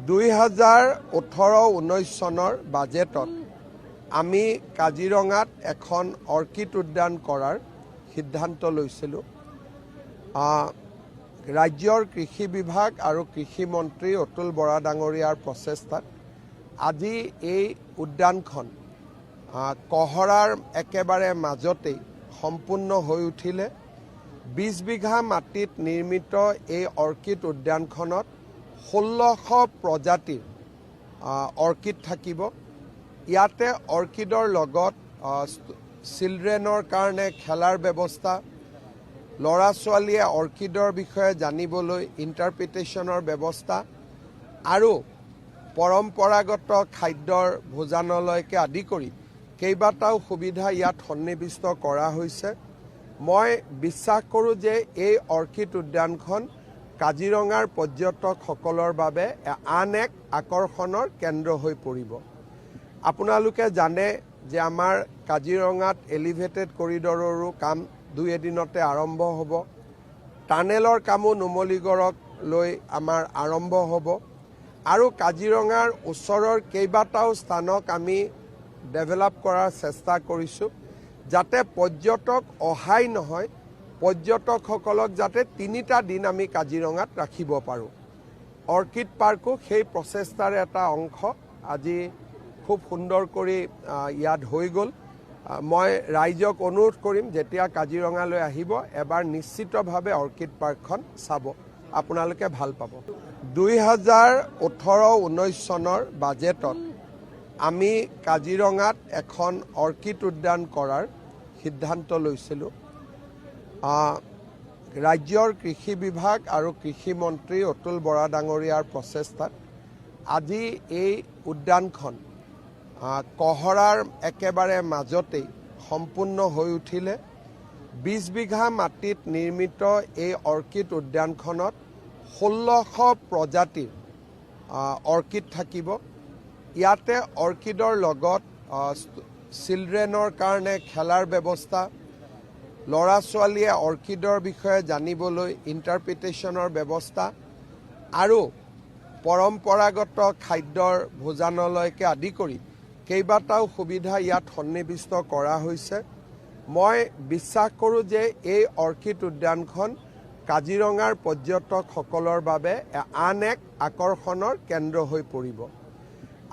2018-19 চনৰ বাজেটত আমি কাজিৰঙাত এখন অৰ্কিড উদ্যান কৰাৰ সিদ্ধান্ত লৈছিলোঁ। ৰাজ্যৰ কৃষি বিভাগ আৰু কৃষি মন্ত্ৰী অতুল বৰা ডাঙৰীয়াৰ প্ৰচেষ্টাত আজি এই উদ্যানখন কহৰাৰ একেবাৰে মাজতেই সম্পূৰ্ণ হৈ উঠিলে। 20 বিঘা মাটিত নিৰ্মিত এই অৰ্কিড উদ্যানখনত 1600 প্ৰজাতিৰ অৰ্কিড থাকিব। ইয়াতে অৰ্কিডৰ লগত চিলড্ৰেনৰ কাৰণে খেলাৰ ব্যৱস্থা, ল'ৰা ছোৱালীয়ে অৰ্কিডৰ বিষয়ে জানিবলৈ ইণ্টাৰপ্ৰিটেশ্যনৰ ব্যৱস্থা আৰু পৰম্পৰাগত খাদ্যৰ ভোজনালয়কে আদি কৰি কেইবাটাও সুবিধা ইয়াত সন্নিৱিষ্ট কৰা হৈছে। মই বিশ্বাস কৰোঁ যে এই অৰ্কিড উদ্যানখন কাজিৰঙাৰ পৰ্যটকসকলৰ বাবে আন এক আকৰ্ষণৰ কেন্দ্ৰ হৈ পৰিব। আপোনালোকে জানে যে আমাৰ কাজিৰঙাত এলিভেটেড কৰিডৰৰো কাম 2 এদিনতে আৰম্ভ হ'ব। টানেলৰ কামো নুমলীগড়ক লৈ আমাৰ আৰম্ভ হ'ব আৰু কাজিৰঙাৰ ওচৰৰ কেইবাটাও স্থানক আমি ডেভেলপ কৰাৰ চেষ্টা কৰিছোঁ, যাতে পৰ্যটক অহাই নহয়, পৰ্যটকসকলক যাতে 3টা দিন আমি কাজিৰঙাত ৰাখিব পাৰোঁ। অৰ্কিড পাৰ্কো সেই প্ৰচেষ্টাৰ এটা অংশ। আজি খুব সুন্দৰ কৰি ইয়াত হৈ গ'ল। মই ৰাইজক অনুৰোধ কৰিম, যেতিয়া কাজিৰঙালৈ আহিব এবাৰ নিশ্চিতভাৱে অৰ্কিড পাৰ্কখন চাব, আপোনালোকে ভাল পাব। 2018-19 চনৰ বাজেটত আমি কাজিৰঙাত এখন অৰ্কিড উদ্যান কৰাৰ সিদ্ধান্ত লৈছিলোঁ। ৰাজ্যৰ কৃষি বিভাগ আৰু কৃষি মন্ত্ৰী অতুল বৰা ডাঙৰীয়াৰ প্ৰচেষ্টাত আজি এই উদ্যানখন কহৰাৰ একেবাৰে মাজতেই সম্পূৰ্ণ হৈ উঠিলে। 20 বিঘা মাটিত নিৰ্মিত এই অৰ্কিড উদ্যানখনত 1600 প্ৰজাতিৰ অৰ্কিড থাকিব। ইয়াতে অৰ্কিডৰ লগত চিলড্ৰেনৰ কাৰণে খেলাৰ ব্যৱস্থা, ল'ৰা ছোৱালীয়ে অৰ্কিডৰ বিষয়ে জানিবলৈ ইণ্টাৰপ্ৰিটেশ্যনৰ ব্যৱস্থা আৰু পৰম্পৰাগত খাদ্যৰ ভোজনালয়কে আদি কৰি কেইবাটাও সুবিধা ইয়াত সন্নিৱিষ্ট কৰা হৈছে। মই বিশ্বাস কৰোঁ যে এই অৰ্কিড উদ্যানখন কাজিৰঙাৰ পৰ্যটকসকলৰ বাবে আন এক আকৰ্ষণৰ কেন্দ্ৰ হৈ পৰিব।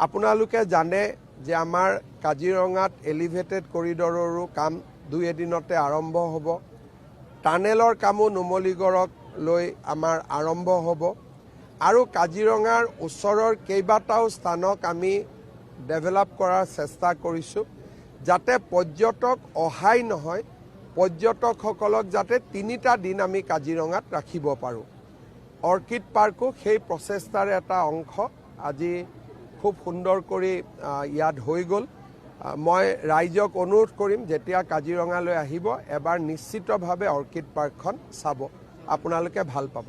আপোনালোকে জানে যে আমাৰ কাজিৰঙাত এলিভেটেড কৰিডৰৰো কাম 2 এদিনতে আৰম্ভ হ'ব। টানেলৰ কামো নুমলীগড়ক লৈ আমাৰ আৰম্ভ হ'ব আৰু কাজিৰঙাৰ ওচৰৰ কেইবাটাও স্থানক আমি ডেভেলপ কৰাৰ চেষ্টা কৰিছোঁ, যাতে পৰ্যটক অহাই নহয়, পৰ্যটকসকলক যাতে 3টা দিন আমি কাজিৰঙাত ৰাখিব পাৰোঁ। অৰ্কিড পাৰ্কো সেই প্ৰচেষ্টাৰ এটা অংশ। আজি খুব সুন্দৰ কৰি ইয়াত হৈ গ'ল। মই ৰাইজক অনুৰোধ কৰিম, যেতিয়া কাজিৰঙালৈ আহিব এবাৰ নিশ্চিতভাৱে অৰ্কিড পাৰ্কখন চাব, আপোনালোকে ভাল পাব।